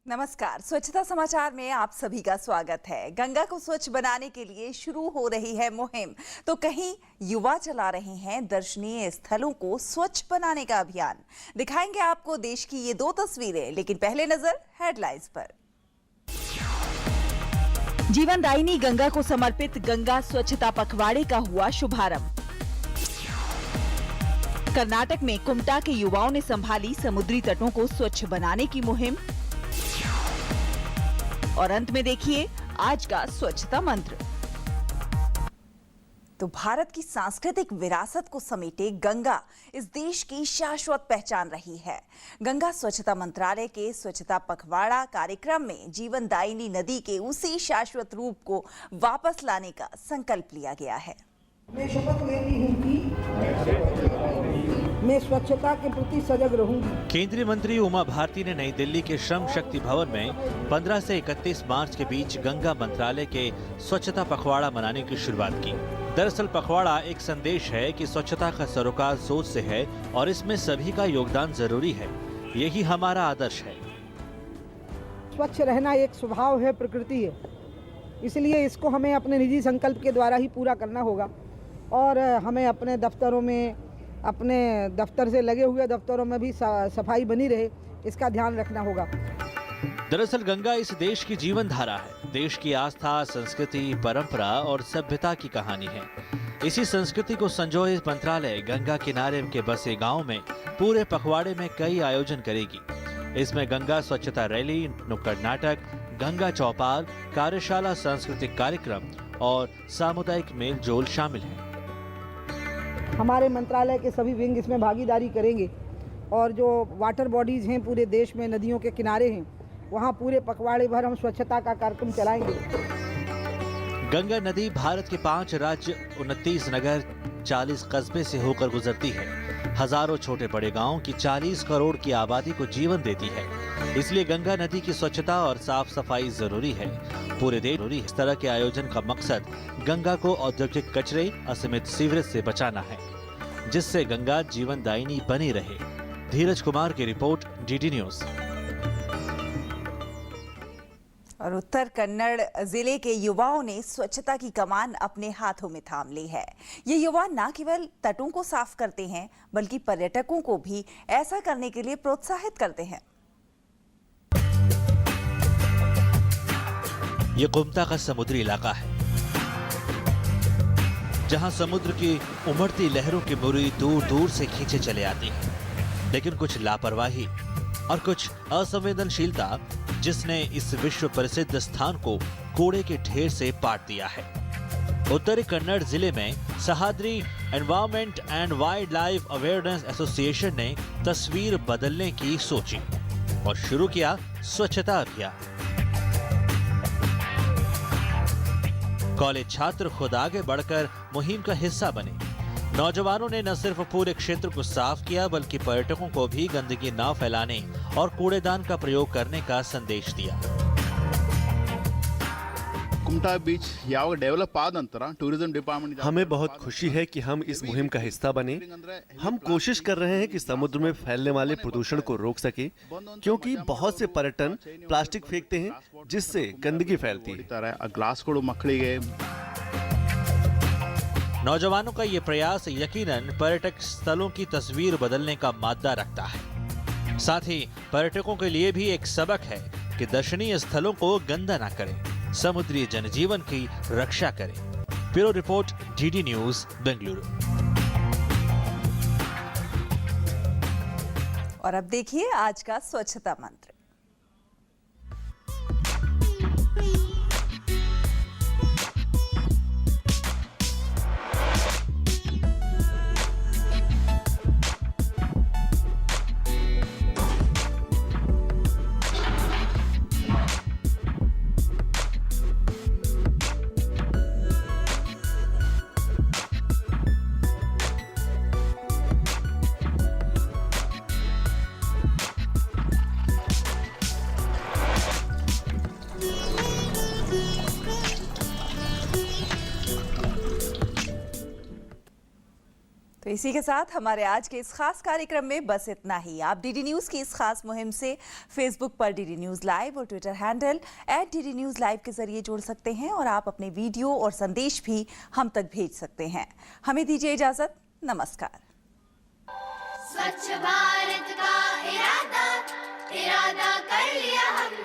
नमस्कार। स्वच्छता समाचार में आप सभी का स्वागत है। गंगा को स्वच्छ बनाने के लिए शुरू हो रही है मुहिम, तो कहीं युवा चला रहे हैं दर्शनीय स्थलों को स्वच्छ बनाने का अभियान। दिखाएंगे आपको देश की ये दो तस्वीरें, लेकिन पहले नजर हेडलाइंस पर। जीवनदायिनी गंगा को समर्पित गंगा स्वच्छता पखवाड़े का हुआ शुभारंभ। कर्नाटक में कुमटा के युवाओं ने संभाली समुद्री तटों को स्वच्छ बनाने की मुहिम। और अंत में देखिए आज का स्वच्छता मंत्र। तो भारत की सांस्कृतिक विरासत को समेटे गंगा इस देश की शाश्वत पहचान रही है। गंगा स्वच्छता मंत्रालय के स्वच्छता पखवाड़ा कार्यक्रम में जीवनदायिनी नदी के उसी शाश्वत रूप को वापस लाने का संकल्प लिया गया है। मैं शपथ लेती हूँ कि मैं स्वच्छता के प्रति सजग रहूंगी। केंद्रीय मंत्री उमा भारती ने नई दिल्ली के श्रम शक्ति भवन में 15 से 31 मार्च के बीच गंगा मंत्रालय के स्वच्छता पखवाड़ा मनाने की शुरुआत की। दरअसल पखवाड़ा एक संदेश है कि स्वच्छता का सरोकार सोच से है और इसमें सभी का योगदान जरूरी है। यही हमारा आदर्श है। स्वच्छ रहना एक स्वभाव है, प्रकृति है, इसलिए इसको हमें अपने निजी संकल्प के द्वारा ही पूरा करना होगा। और हमें अपने दफ्तरों में, अपने दफ्तर से लगे हुए दफ्तरों में भी सफाई बनी रहे, इसका ध्यान रखना होगा। दरअसल गंगा इस देश की जीवन धारा है। देश की आस्था, संस्कृति, परंपरा और सभ्यता की कहानी है। इसी संस्कृति को संजोए मंत्रालय गंगा किनारे के बसे गांव में पूरे पखवाड़े में कई आयोजन करेगी। इसमें गंगा स्वच्छता रैली, नुक्कड़ नाटक, गंगा चौपाल, कार्यशाला, सांस्कृतिक कार्यक्रम और सामुदायिक मेल जोल शामिल है। हमारे मंत्रालय के सभी विंग इसमें भागीदारी करेंगे और जो वाटर बॉडीज हैं पूरे देश में, नदियों के किनारे हैं, वहाँ पूरे पखवाड़े भर हम स्वच्छता का कार्यक्रम चलाएंगे। गंगा नदी भारत के 5 राज्य, 29 नगर, 40 कस्बे से होकर गुजरती है। हजारों छोटे बड़े गांवों की 40 करोड़ की आबादी को जीवन देती है। इसलिए गंगा नदी की स्वच्छता और साफ सफाई जरूरी है। पूरे देश जरूरी है। इस तरह के आयोजन का मकसद गंगा को औद्योगिक कचरे, असीमित सीवरेज से बचाना है, जिससे गंगा जीवनदायिनी बनी रहे। धीरज कुमार की रिपोर्ट, डीडी न्यूज। और उत्तर कन्नड़ जिले के युवाओं ने स्वच्छता की कमान अपने हाथों में थाम ली है। ये युवा न केवल तटों को साफ करते हैं, बल्कि पर्यटकों को भी ऐसा करने के लिए प्रोत्साहित करते हैं। ये कुमटा का समुद्री इलाका है, जहां समुद्र की उमड़ती लहरों की बुरी दूर दूर से खींचे चले आती है। लेकिन कुछ लापरवाही और कुछ असंवेदनशीलता जिसने इस विश्व प्रसिद्ध स्थान को कूड़े के ढेर से पाट दिया है। उत्तरी कन्नड़ जिले में Sahyadri environment and wild life awareness association ने तस्वीर बदलने की सोची और शुरू किया स्वच्छता अभियान। कॉलेज छात्र खुद आगे बढ़कर मुहिम का हिस्सा बने। नौजवानों ने न सिर्फ पूरे क्षेत्र को साफ किया, बल्कि पर्यटकों को भी गंदगी न फैलाने और कूड़ेदान का प्रयोग करने का संदेश दिया। कुमटा बीच यावग डेवलप आद नंतर टूरिज्म डिपार्टमेंट हमें बहुत खुशी है कि हम इस मुहिम का हिस्सा बने। हम कोशिश कर रहे हैं कि समुद्र में फैलने वाले प्रदूषण को रोक सके, क्योंकि बहुत से पर्यटन प्लास्टिक फेंकते हैं, जिससे गंदगी फैलती है। ग्लास कोड मಕ್ಕಳಿಗೆ नौजवानों का ये प्रयास यकीनन पर्यटक स्थलों की तस्वीर बदलने का मादा रखता है। साथ ही पर्यटकों के लिए भी एक सबक है कि दर्शनीय स्थलों को गंदा ना करें, समुद्री जनजीवन की रक्षा करें। Bureau report, DD news, Bengaluru. और अब देखिए आज का स्वच्छता मंत्र। तो इसी के साथ हमारे आज के इस खास कार्यक्रम में बस इतना ही। आप डीडी न्यूज की इस खास मुहिम से फेसबुक पर डीडी न्यूज लाइव और Twitter handle @DD News Live के जरिए जुड़ सकते हैं और आप अपने वीडियो और संदेश भी हम तक भेज सकते हैं। हमें दीजिए इजाजत। नमस्कार। स्वच्छ भारत का इरादा कर लिया हमने।